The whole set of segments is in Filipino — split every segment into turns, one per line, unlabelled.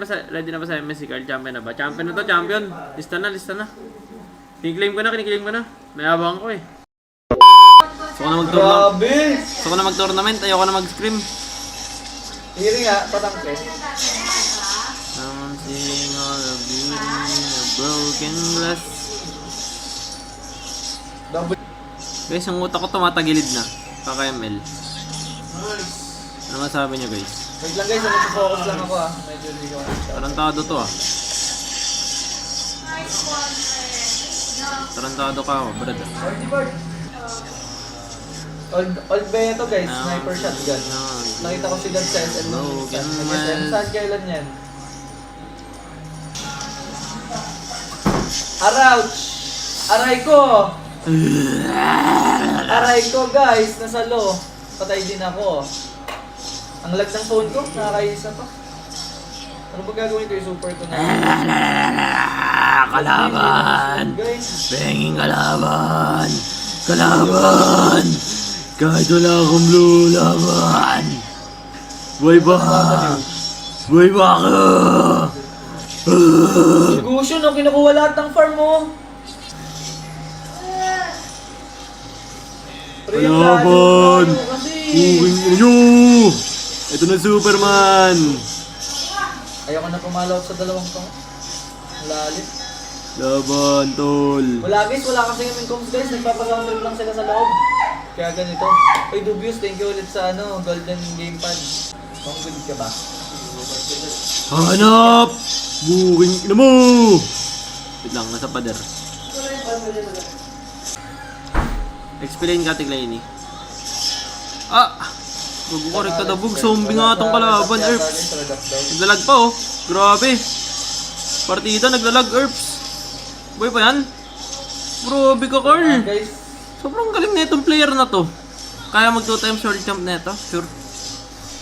Ready na ba sa MSC Carl? Champion na ba? Champion na to, champion. Lista na, lista na. Kiniklaim ko na. Mayabang ko eh. Gusto ko na mag-tournament. Gusto ko na mag-tournament. Ayoko na mag-scream.
Hiri nga, patangke.
Something all of beauty in a broken glass. Guys, ang utak ko tumatagilid na. Kaka-ML. Ano masabi niyo guys?
Wait lang guys, nag-focus lang ako ah. Medyo hindi ko.
Tarantado to ah. Tarantado ka ako, brad.
Old Beto guys, sniper shotgun. Nakita ko si Dad sa SM nung SM. Saan kailan yan? Arouch! Aray ko! Aray ko guys, nasa low. Patay din ako. Ang lag ng phone ko, nakakaisa pa. Ano ba gagawin ko yung super ko na?
Kalaban! Benging kalaban! Kalaban! Kahit wala akong blue, laban! Buhay ba? Buhay ba ako?
Negosyo, no? Kinukuha lahat ng farm mo.
Kalaban! Uwing nyo! Ito na Superman!
Ayoko na pumalaw sa dalawang to. Lalit.
Laban, tol!
Wala guys, wala kasi kaming comms guys. Nagpapasound lang sila sa loob. Kaya ganito. Ay, Dubious, thank you ulit sa Golden Gamepad. Kung good ka ba?
Hanap! Buking ina mo! Wait lang, nasa pader. Explain ka, Tiglaini. Ah! Magkukorek ka dabog. Zombie nga itong kalaban, Erps. Naglalag pa oh. Grabe. Partida, naglalag, Erps. Boy pa yan? Grabe ka, Carl.
Guys,
Sobrang galing na itong player na to. Kaya mag 2 times short jump na ito. Sure.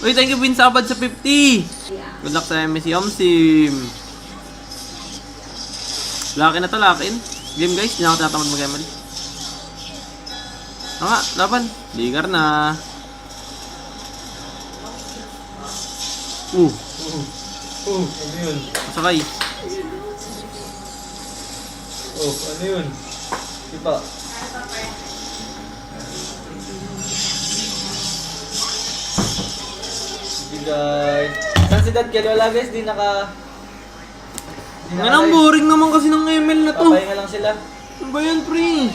Uy, thank you, Vince Abad sa 50. Good luck sa MSC Omsim. Laki na to, lock in. Game guys, hindi na ako tinatamad mag-ML. Nga, laban. Ligar na.
ano yun?
Masakay.
Ano yun? Ipa. Sige guys. Saan si Dad? Kaya wala guys, di naka...
Ang boring naman kasi ng ML na to.
Papahinga lang sila.
Ano ba yan, pre?